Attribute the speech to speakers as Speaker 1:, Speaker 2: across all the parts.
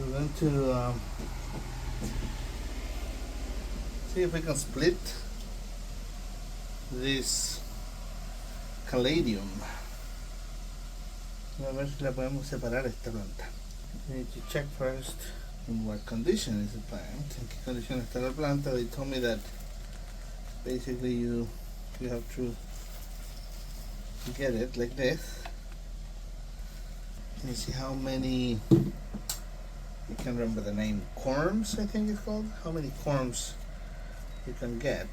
Speaker 1: We're going to see if we can split this Caladium. A ver si la podemos separar esta planta. We need to check first in what condition is the plant. En qué condición está la planta. They told me that basically you have to get it like this. Let me see how many, I can't remember the name, corms I think it's called. How many corms you can get.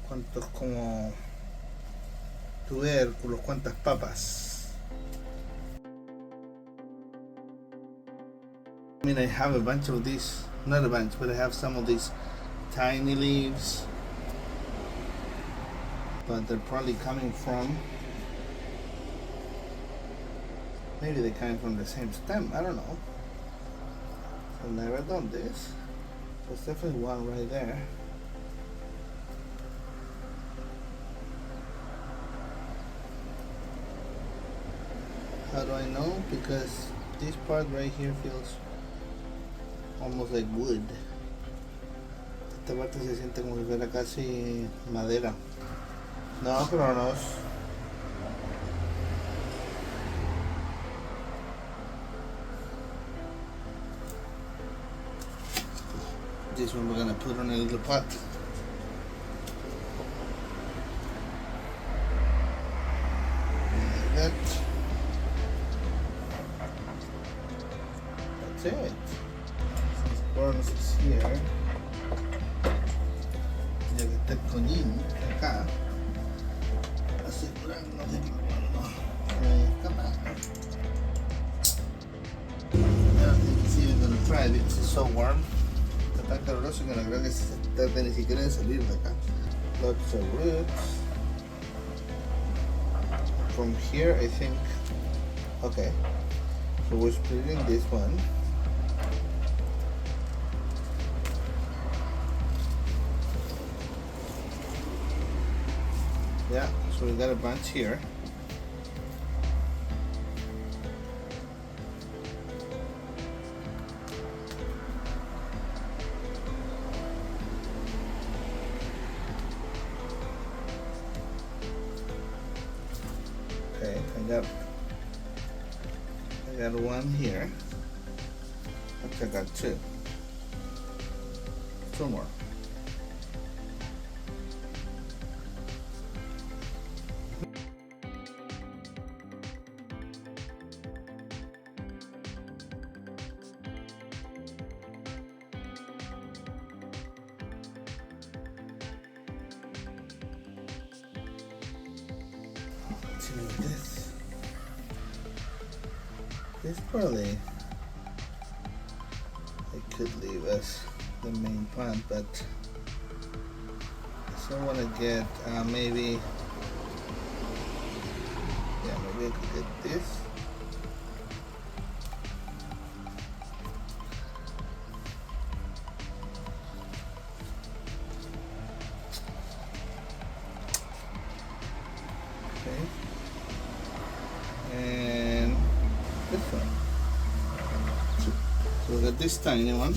Speaker 1: Cuántos como tubérculos, cuántas papas. I mean, I have a bunch of these, not a bunch, but I have some of these tiny leaves, but they're probably coming from, maybe they're coming from the same stem, I don't know. I've never done this. There's definitely one right there. How do I know? Because this part right here feels almost like wood. Esta parte se siente como si fuera casi madera. No, pero no. This one we're gonna put on a little pot. Like that. That's it. Since corms is here, ya que está el conín acá, asegurarnos de que no se escapa. I don't think it's even gonna try because it's so warm. Está tan caluroso que no creo que se trate ni siquiera de salir de acá. Lots of roots. From here, I think. Okay, so we're splitting this one. Yeah, so we got a bunch here. Okay, I got one here. I got two. Two more. This probably I could leave as the main plant, but I still want to get maybe I could get this. Okay. And this one. So we got this tiny one.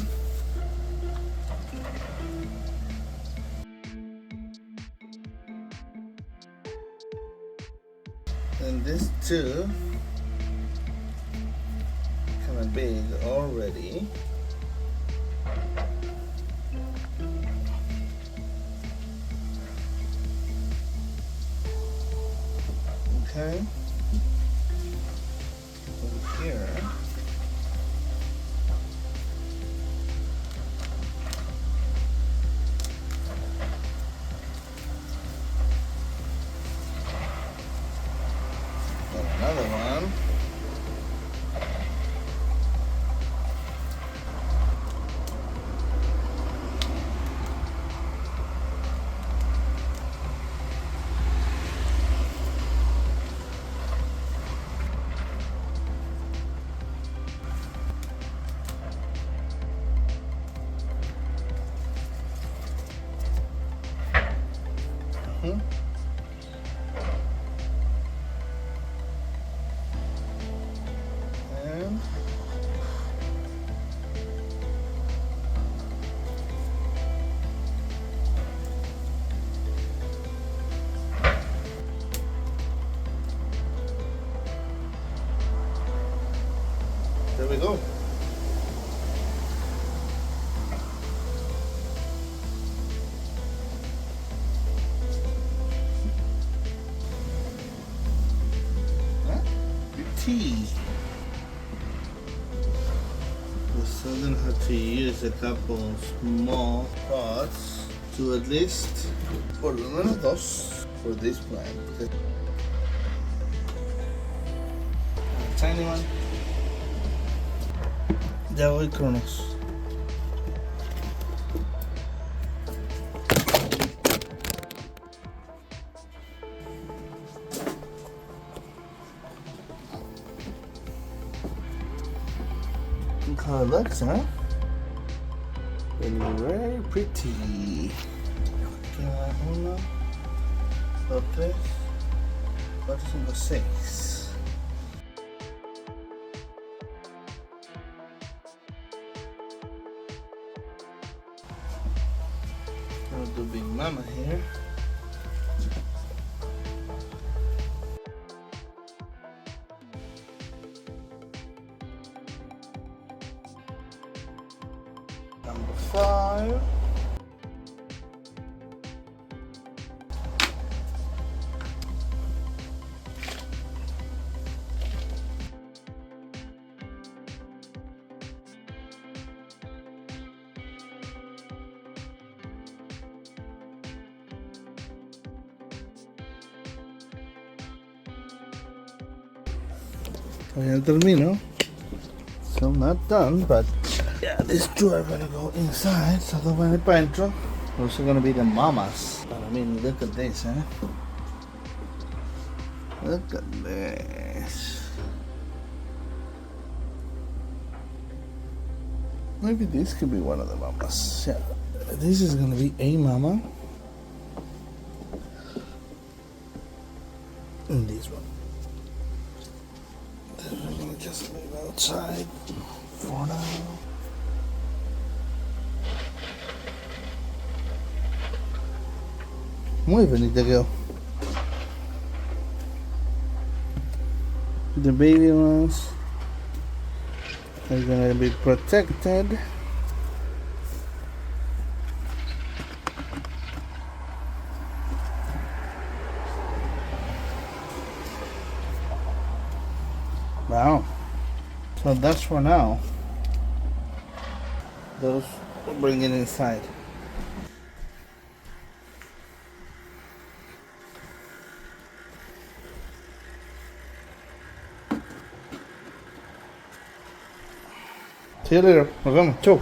Speaker 1: And this two, kind of big already. Okay. Over here. Another one. we go. Pretty. We still gonna have to use a couple small pots to at least por lo menos dos for this plant. A tiny one. Ya voy, Cronos. Look how it looks, huh? Really very pretty. Queda uno, dos, tres, cuatro, cinco, seis. I'll do Big Mama here. Number 5. Todavía no termino. So not done, but yeah, these two are gonna go inside. So the one para adentro. Those are gonna be the mamas. But I mean, look at this, huh? Look at this. Maybe this could be one of the mamas. Yeah, this is gonna be a mama. And this one. We're gonna just leave outside for now. Muy bonita girl. The baby ones are gonna be protected. Wow. So that's for now. Those we'll bring it inside. See you later. Nos vemos. Chau.